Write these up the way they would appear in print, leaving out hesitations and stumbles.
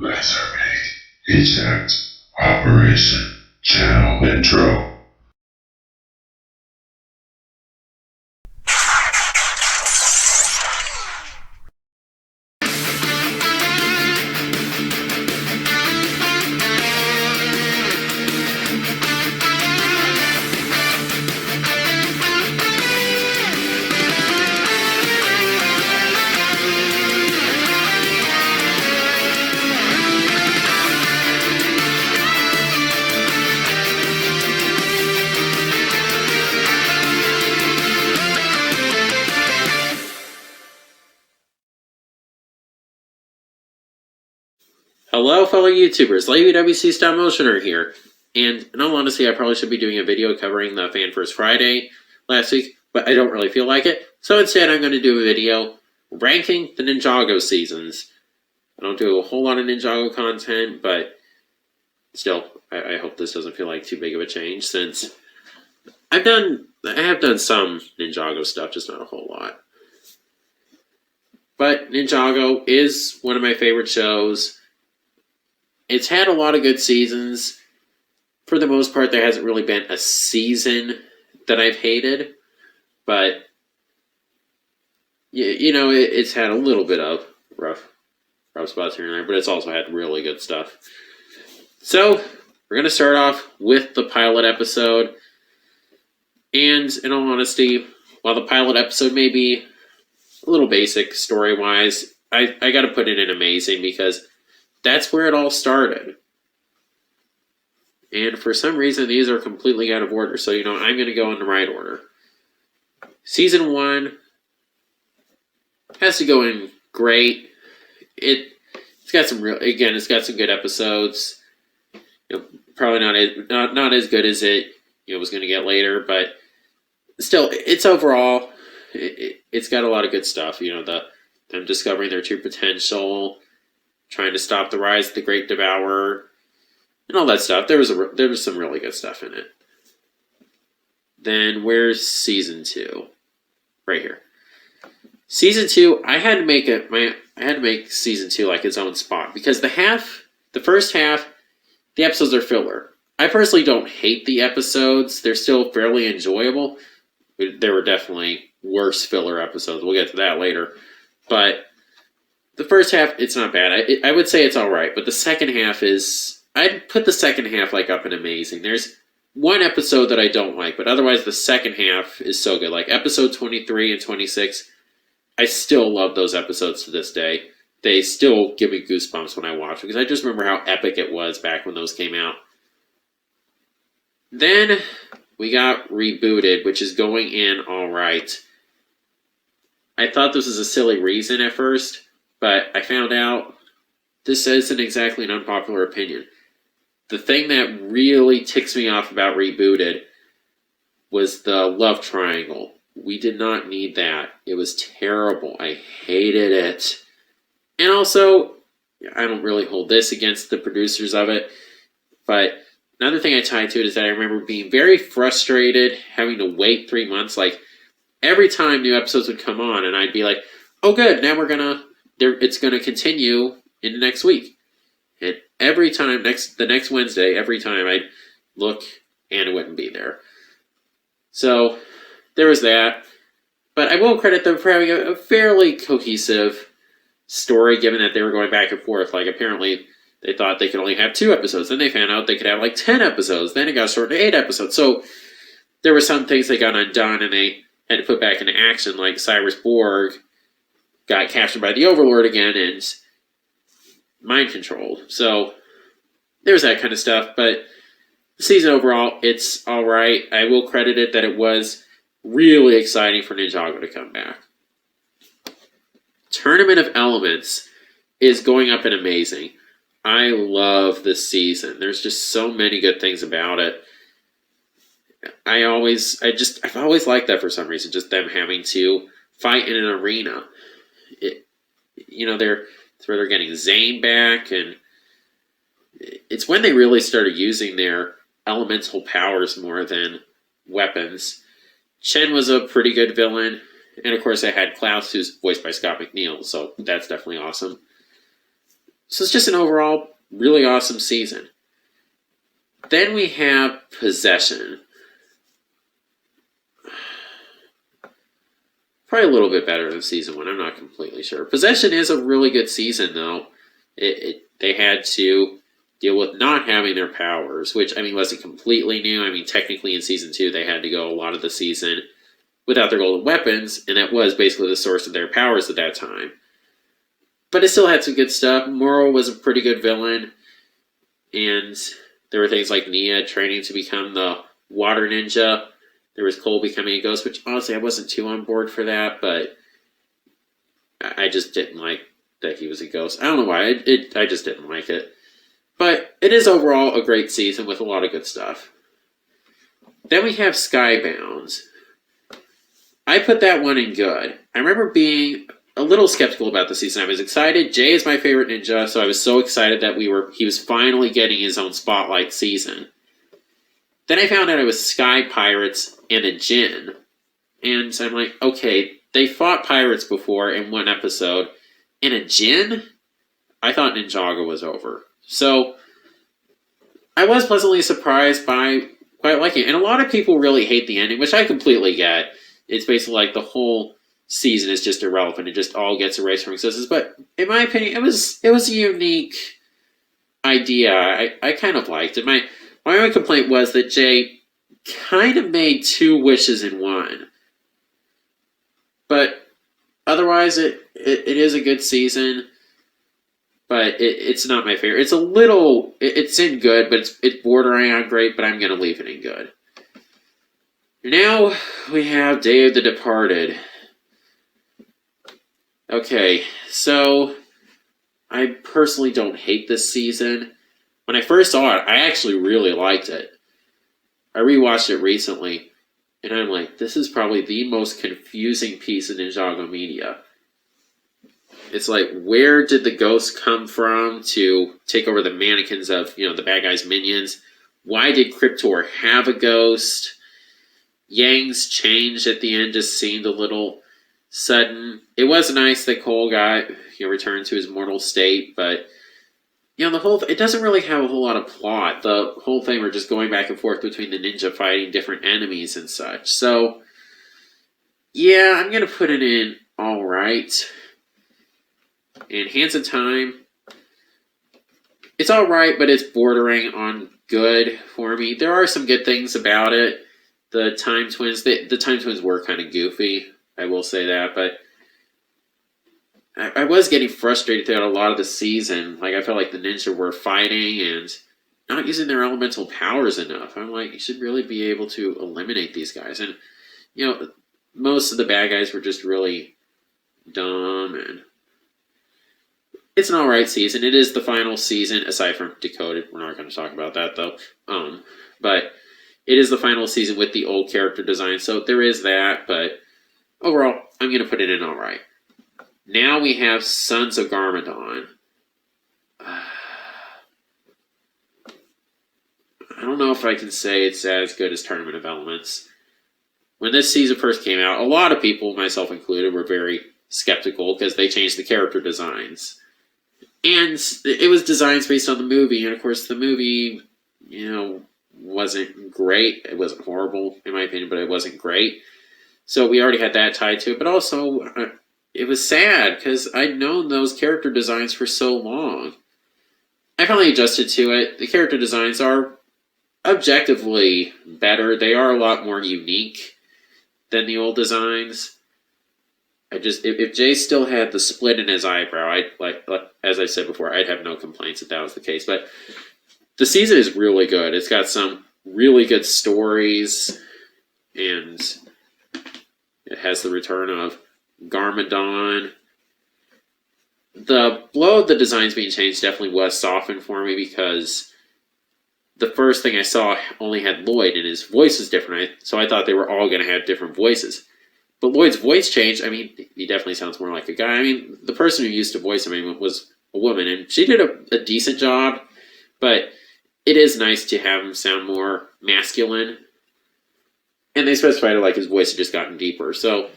Lasermate. Eject. Operation. Channel intro. Hello, fellow YouTubers. LavyWC Stop Motioner here. And in all honesty, I probably should be doing a video covering the Fan First Friday last week, but I don't really feel like it. So instead, I'm going to do a video ranking the Ninjago seasons. I don't do a whole lot of Ninjago content, but still, I hope this doesn't feel like too big of a change, since I have done some Ninjago stuff, just not a whole lot. But Ninjago is one of my favorite shows. It's had a lot of good seasons. For the most part, there hasn't really been a season that I've hated. But, it's had a little bit of rough spots here and there. But it's also had really good stuff. So, we're going to start off with the pilot episode. And, in all honesty, while the pilot episode may be a little basic story-wise, I got to put it in amazing, because that's where it all started. And for some reason, these are completely out of order. So, I'm going to go in the right order. Season 1 has to go in great. It's got some it's got some good episodes. Probably not as good as it was going to get later, but still, it's overall, it's got a lot of good stuff. Them discovering their true potential, trying to stop the rise of the Great Devourer, and all that stuff. There was some really good stuff in it. Then where's season 2? Right here. Season 2, I had to make season 2 like its own spot, because the first half, the episodes are filler. I personally don't hate the episodes; they're still fairly enjoyable. There were definitely worse filler episodes. We'll get to that later, but the first half, it's not bad. I would say it's all right, but the second half is... I'd put the second half up in amazing. There's one episode that I don't like, but otherwise the second half is so good. Like episode 23 and 26, I still love those episodes to this day. They still give me goosebumps when I watch them, because I just remember how epic it was back when those came out. Then we got Rebooted, which is going in all right. I thought this was a silly reason at first, but I found out this isn't exactly an unpopular opinion. The thing that really ticks me off about Rebooted was the love triangle. We did not need that. It was terrible. I hated it. And also, I don't really hold this against the producers of it, but another thing I tied to it is that I remember being very frustrated having to wait 3 months. Like, every time new episodes would come on, and I'd be like, oh good, now it's gonna continue into next week. And every time, the next Wednesday, every time I'd look, and it wouldn't be there. So, there was that. But I will credit them for having a fairly cohesive story, given that they were going back and forth. Like, apparently, they thought they could only have 2 episodes. Then they found out they could have, 10 episodes. Then it got shortened to 8 episodes. So, there were some things that got undone, and they had to put back into action, like Cyrus Borg got captured by the Overlord again and mind controlled. So there's that kind of stuff, but the season overall, it's alright. I will credit it that it was really exciting for Ninjago to come back. Tournament of Elements is going up in amazing. I love this season. There's just so many good things about it. I've always liked that for some reason, just them having to fight in an arena. It's where they're getting Zane back, and it's when they really started using their elemental powers more than weapons. Chen was a pretty good villain, and of course I had Klaus, who's voiced by Scott McNeil, so that's definitely awesome. So it's just an overall really awesome season. Then we have Possession. Probably a little bit better than season 1. I'm not completely sure. Possession is a really good season, though. They had to deal with not having their powers, which, I mean, wasn't completely new. I mean, technically in season 2, they had to go a lot of the season without their golden weapons, and that was basically the source of their powers at that time. But it still had some good stuff. Moro was a pretty good villain, and there were things like Nia training to become the water ninja. There was Cole becoming a ghost, which honestly I wasn't too on board for that, but I just didn't like that he was a ghost. I don't know why. I just didn't like it. But it is overall a great season with a lot of good stuff. Then we have Skybound. I put that one in good. I remember being a little skeptical about the season. I was excited. Jay is my favorite ninja, so I was so excited that he was finally getting his own spotlight season. Then I found out it was Sky Pirates and a Djinn. And I'm like, okay, they fought pirates before in one episode. And a Djinn? I thought Ninjago was over. So, I was pleasantly surprised by quite liking it. And a lot of people really hate the ending, which I completely get. It's basically like the whole season is just irrelevant. It just all gets erased from existence. But in my opinion, it was a unique idea. I kind of liked it. My only complaint was that Jay kind of made 2 wishes in one. But otherwise, it is a good season. But it's not my favorite. It's a little... It's in good, but it's bordering on great, but I'm going to leave it in good. Now we have Day of the Departed. Okay, so I personally don't hate this season. When I first saw it, I actually really liked it. I rewatched it recently, and I'm like, this is probably the most confusing piece of Ninjago media. It's like, where did the ghosts come from to take over the mannequins of, the bad guys' minions? Why did Cryptor have a ghost? Yang's change at the end just seemed a little sudden. It was nice that Cole got returned to his mortal state, but it doesn't really have a whole lot of plot. The whole thing we're just going back and forth between the ninja fighting different enemies and such. So yeah, I'm gonna put it in all right. And Hands of Time, it's all right, but it's bordering on good for me. There are some good things about it. The Time Twins, the Time Twins were kind of goofy. I will say that, but I was getting frustrated throughout a lot of the season. Like, I felt like the ninja were fighting and not using their elemental powers enough. I'm like, you should really be able to eliminate these guys. And, most of the bad guys were just really dumb, and it's an alright season. It is the final season, aside from Decoded. We're not going to talk about that, though. But it is the final season with the old character design, so there is that, but overall, I'm going to put it in alright. Now we have Sons of Garmadon. I don't know if I can say it's as good as Tournament of Elements. When this season first came out, a lot of people, myself included, were very skeptical because they changed the character designs. And it was designs based on the movie, and of course the movie, wasn't great. It wasn't horrible, in my opinion, but it wasn't great. So we already had that tied to it, but also it was sad because I'd known those character designs for so long. I finally adjusted to it. The character designs are objectively better. They are a lot more unique than the old designs. If Jay still had the split in his eyebrow, as I said before, I'd have no complaints if that was the case. But the season is really good. It's got some really good stories, and it has the return of Garmadon. The blow of the designs being changed definitely was softened for me because the first thing I saw only had Lloyd, and his voice was different, so I thought they were all going to have different voices. But Lloyd's voice changed. I mean, he definitely sounds more like a guy. I mean, the person who used to voice him was a woman, and she did a decent job, but it is nice to have him sound more masculine. And they specified it like his voice had just gotten deeper. So,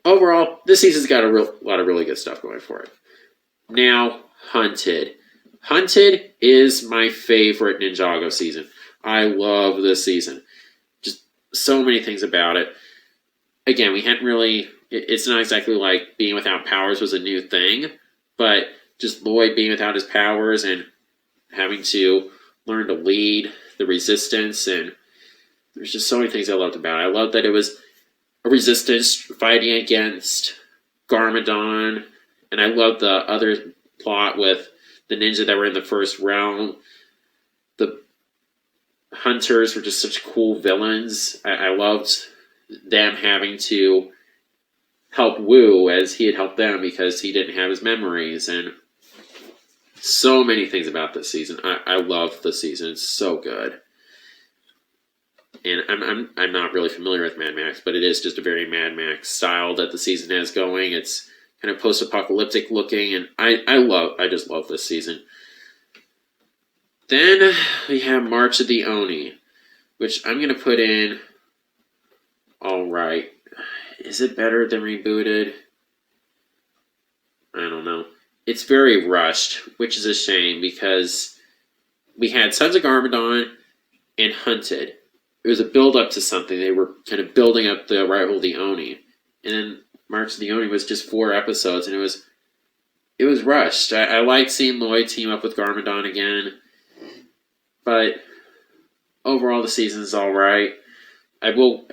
overall, this season's got a lot of really good stuff going for it. Now, Hunted. Hunted is my favorite Ninjago season. I love this season. Just so many things about it. Again, we hadn't really. It's not exactly like being without powers was a new thing, but just Lloyd being without his powers and having to learn to lead the resistance, and there's just so many things I loved about it. I loved that it was a resistance fighting against Garmadon, and I loved the other plot with the ninja that were in the first realm. The hunters were just such cool villains. I loved them having to help Wu as he had helped them because he didn't have his memories, and so many things about this season. I love the season. It's so good. And I'm not really familiar with Mad Max, but it is just a very Mad Max style that the season has going. It's kind of post-apocalyptic looking, and I just love this season. Then we have March of the Oni, which I'm going to put in all right. Is it better than Rebooted? I don't know. It's very rushed, which is a shame because we had Sons of Garmadon and Hunted. It was a build-up to something. They were kind of building up the arrival of the Oni. And then March of the Oni was just 4 episodes, and it was rushed. I liked seeing Lloyd team up with Garmadon again. But overall, the season's all right. I will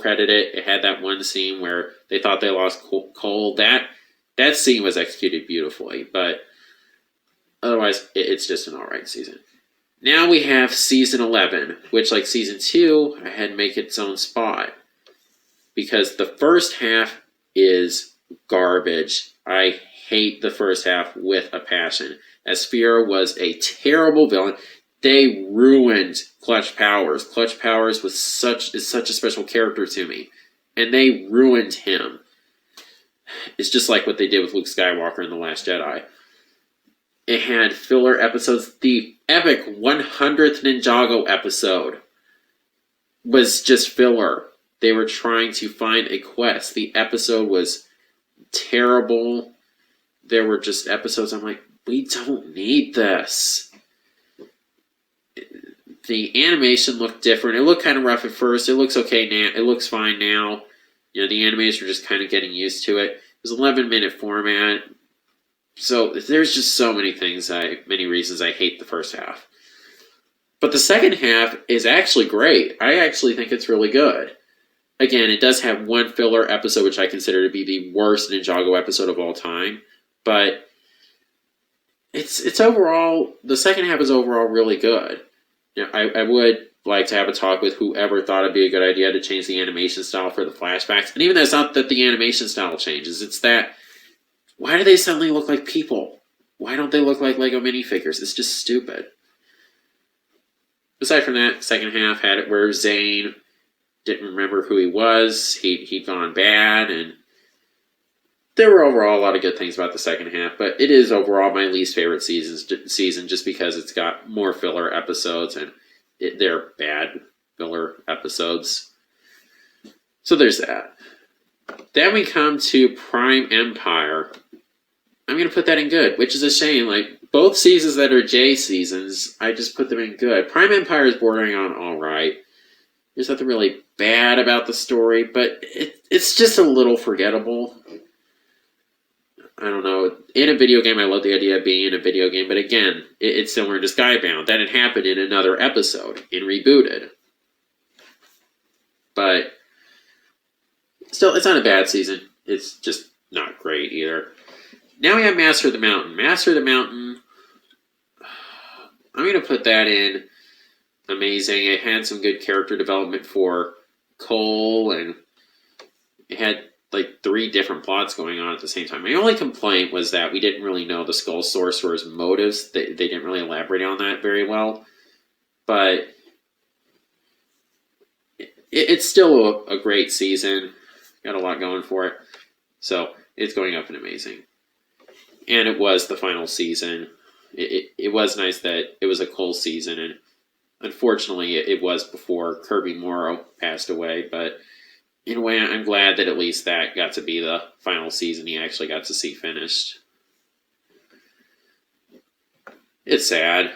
credit it. It had that one scene where they thought they lost Cole. That scene was executed beautifully, but otherwise, it's just an all right season. Now we have season 11, which, like season 2, I had to make its own spot because the first half is garbage. I hate the first half with a passion. Asphira was a terrible villain. They ruined Clutch Powers. Clutch Powers is such a special character to me, and they ruined him. It's just like what they did with Luke Skywalker in The Last Jedi. It had filler episodes. The epic 100th Ninjago episode was just filler. They were trying to find a quest. The episode was terrible. There were just episodes I'm like, we don't need this. The animation looked different. It looked kind of rough at first. It looks okay now. It looks fine now. You know, the animators were just kind of getting used to it. It was an 11-minute format. So there's just so many reasons I hate the first half. But the second half is actually great. I actually think it's really good. Again, it does have one filler episode, which I consider to be the worst Ninjago episode of all time. But it's overall, the second half is overall really good. You know, I would like to have a talk with whoever thought it'd be a good idea to change the animation style for the flashbacks. And even that's not that the animation style changes. It's that, why do they suddenly look like people? Why don't they look like Lego minifigures? It's just stupid. Aside from that, second half had it where Zane didn't remember who he was. He'd gone bad, and there were overall a lot of good things about the second half, but it is overall my least favorite season just because it's got more filler episodes, and they're bad filler episodes. So there's that. Then we come to Prime Empire. I'm going to put that in good, which is a shame. Like, both seasons that are J seasons, I just put them in good. Prime Empire is bordering on alright. There's nothing really bad about the story, but it's just a little forgettable. I don't know. In a video game, I love the idea of being in a video game, but again, it's similar to Skybound. That had happened in another episode, in Rebooted. But still, it's not a bad season. It's just not great either. Now we have Master of the Mountain. Master of the Mountain, I'm going to put that in amazing. It had some good character development for Cole, and it had like 3 different plots going on at the same time. My only complaint was that we didn't really know the Skull Sorcerer's motives. They didn't really elaborate on that very well. But it's still a great season. Got a lot going for it. So it's going up in amazing. And it was the final season. It was nice that it was a Cole season, and unfortunately it was before Kirby Morrow passed away, but in a way I'm glad that at least that got to be the final season he actually got to see finished. It's sad.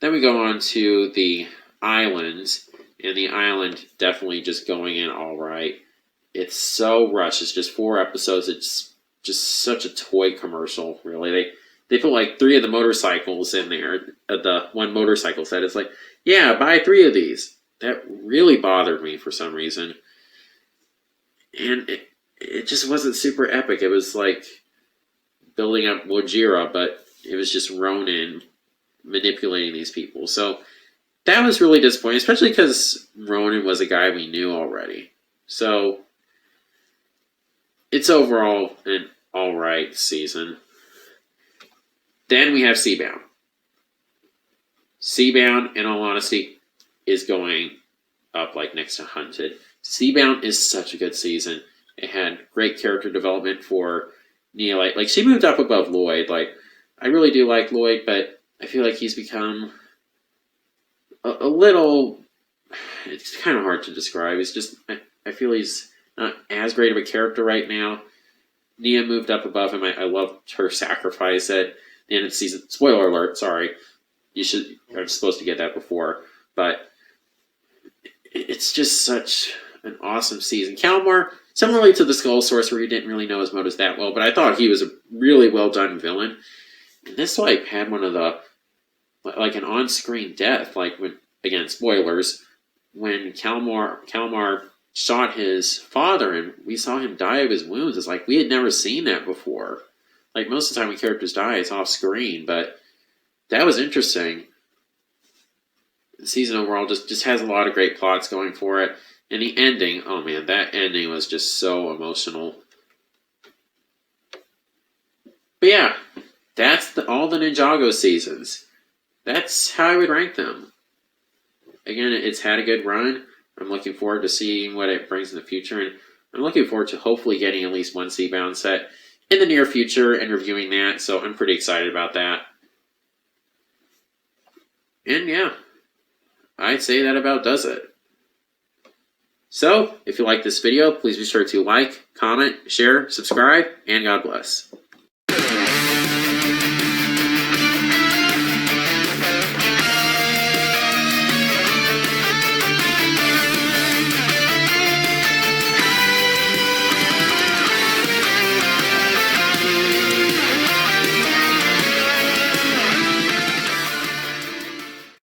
Then we go on to the islands, and the island definitely just going in all right. It's so rushed. It's just 4 episodes. It's just such a toy commercial, really. They put like 3 of the motorcycles in there. The one motorcycle set. It's like, yeah, buy 3 of these. That really bothered me for some reason. And it just wasn't super epic. It was like building up Wojira, but it was just Ronin manipulating these people. So that was really disappointing, especially because Ronin was a guy we knew already. So it's overall an alright season. Then we have Seabound. Seabound, in all honesty, is going up like next to Hunted. Seabound is such a good season. It had great character development for Nia. Like she moved up above Lloyd. Like, I really do like Lloyd, but I feel like he's become a little. It's kind of hard to describe. It's just I feel he's not as great of a character right now. Nia moved up above him. I loved her sacrifice at the end of the season. Spoiler alert, sorry. You're supposed to get that before. But it's just such an awesome season. Kalmar, similarly to the Skull Sorcerer, you didn't really know his motives that well, but I thought he was a really well done villain. And this like had one of the like an on-screen death, like when, again, spoilers, when Kalmar shot his father and we saw him die of his wounds. It's like we had never seen that before. Like most of the time when characters die, it's off screen, but that was interesting. The season overall just has a lot of great plots going for it. And the ending, oh man, that ending was just so emotional. But yeah, that's all the Ninjago seasons. That's how I would rank them. Again, it's had a good run. I'm looking forward to seeing what it brings in the future, and I'm looking forward to hopefully getting at least one Seabound set in the near future and reviewing that, so I'm pretty excited about that. And yeah, I'd say that about does it. So, if you like this video, please be sure to like, comment, share, subscribe, and God bless.